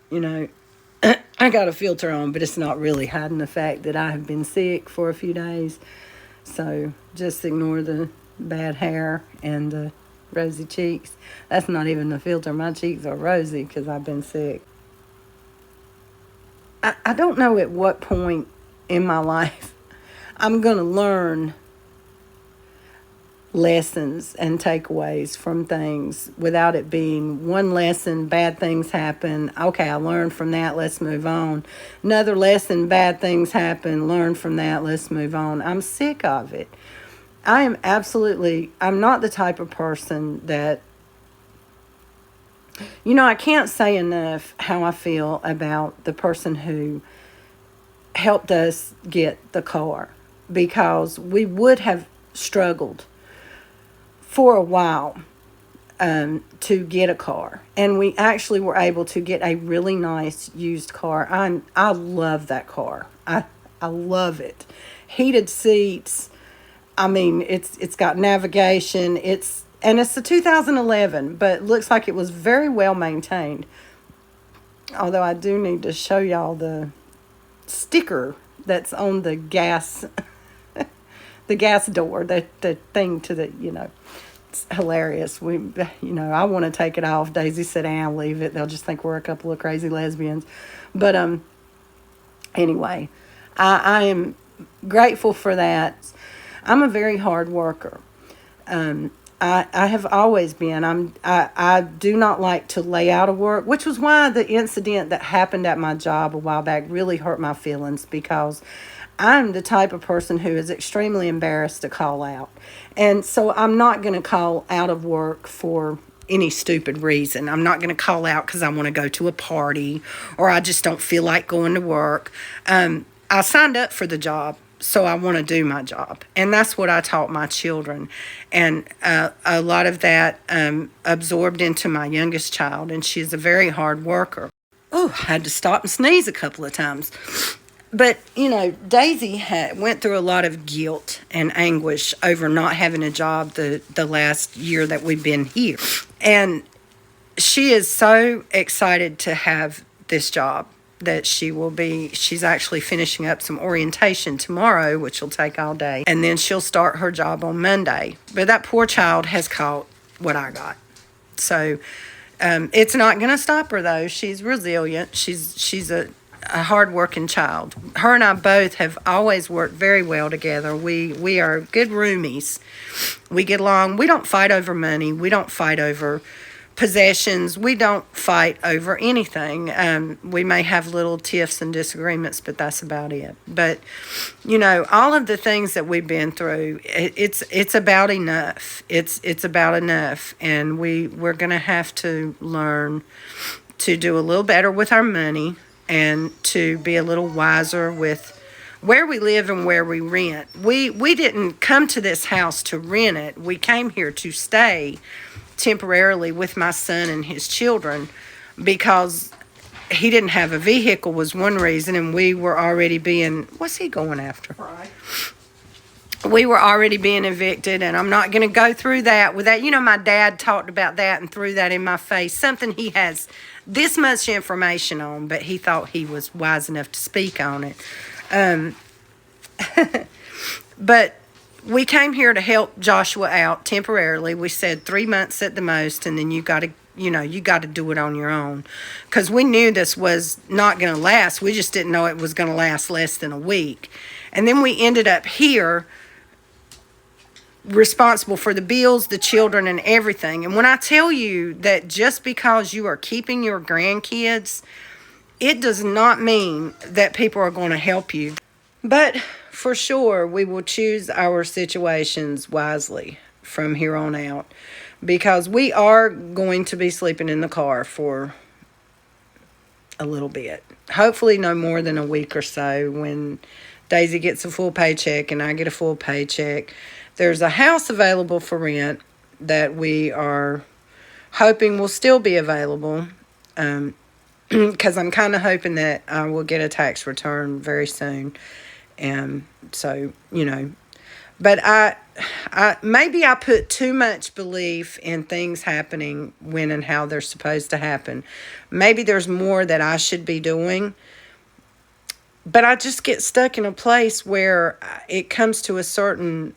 you know, I got a filter on, but it's not really hiding the fact that I have been sick for a few days. So just ignore the bad hair and the rosy cheeks. That's not even the filter. My cheeks are rosy because I've been sick. I don't know at what point in my life I'm going to learn lessons and takeaways from things without it being one lesson, bad things happen. Okay, I learned from that, let's move on. Another lesson, bad things happen, learn from that, let's move on. I'm sick of it. I'm not the type of person that, I can't say enough how I feel about the person who helped us get the car, because we would have struggled for a while to get a car, and we actually were able to get a really nice used car. I love that car. I love it. Heated seats. I mean, it's got navigation. It's a 2011, but looks like it was very well maintained. Although I do need to show y'all the sticker that's on the gas the gas door, the thing to the, it's hilarious. I want to take it off. Daisy said, I'll leave it. They'll just think we're a couple of crazy lesbians. But anyway, I am grateful for that. I'm a very hard worker. I have always been. I do not like to lay out of work, which was why the incident that happened at my job a while back really hurt my feelings, because I'm the type of person who is extremely embarrassed to call out. And so I'm not going to call out of work for any stupid reason. I'm not going to call out because I want to go to a party or I just don't feel like going to work. I signed up for the job, so I want to do my job. And that's what I taught my children. And a lot of that absorbed into my youngest child, and she's a very hard worker. Oh, I had to stop and sneeze a couple of times. But, Daisy went through a lot of guilt and anguish over not having a job the last year that we've been here. And she is so excited to have this job that she's actually finishing up some orientation tomorrow, which will take all day. And then she'll start her job on Monday. But that poor child has caught what I got. So it's not going to stop her, though. She's resilient. She's a hard-working child. Her and I both have always worked very well together. We are good roomies. We get along. We don't fight over money. We don't fight over possessions. We don't fight over anything. We may have little tiffs and disagreements, but that's about it. But, all of the things that we've been through, it's about enough. It's about enough. And we're going to have to learn to do a little better with our money, and to be a little wiser with where we live and where we rent. We didn't come to this house to rent it. We came here to stay temporarily with my son and his children, because he didn't have a vehicle was one reason, and we were already being, what's he going after? Right. We were already being evicted, and I'm not going to go through that with that. My dad talked about that and threw that in my face, something he has this much information on, but he thought he was wise enough to speak on it. But we came here to help Joshua out temporarily. We said 3 months at the most, and then you got to do it on your own, because we knew this was not going to last. We just didn't know it was going to last less than a week. And then we ended up here responsible for the bills, the children, and everything. And when I tell you that just because you are keeping your grandkids, it does not mean that people are going to help you. But for sure, we will choose our situations wisely from here on out, because we are going to be sleeping in the car for a little bit. Hopefully no more than a week or so, when Daisy gets a full paycheck and I get a full paycheck. There's a house available for rent that we are hoping will still be available, because I'm kind of hoping that I will get a tax return very soon. And so, But maybe I put too much belief in things happening when and how they're supposed to happen. Maybe there's more that I should be doing. But I just get stuck in a place where it comes to a certain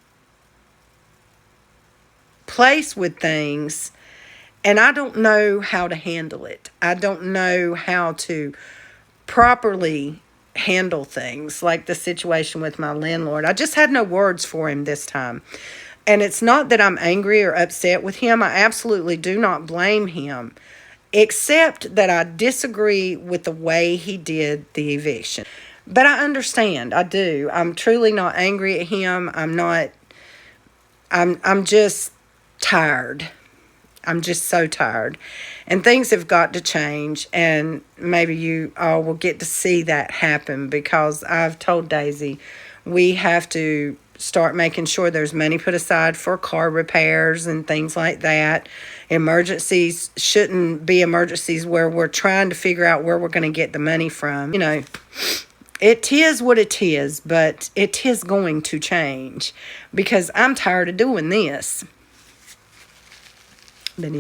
place with things, and I don't know how to handle it. I don't know how to properly handle things, like the situation with my landlord. I just had no words for him this time. And it's not that I'm angry or upset with him. I absolutely do not blame him, except that I disagree with the way he did the eviction. But I understand. I do. I'm truly not angry at him. I'm just tired. I'm just so tired. And things have got to change. And maybe you all will get to see that happen, because I've told Daisy we have to start making sure there's money put aside for car repairs and things like that. Emergencies shouldn't be emergencies where we're trying to figure out where we're going to get the money from. It is what it is, but it is going to change, because I'm tired of doing this. But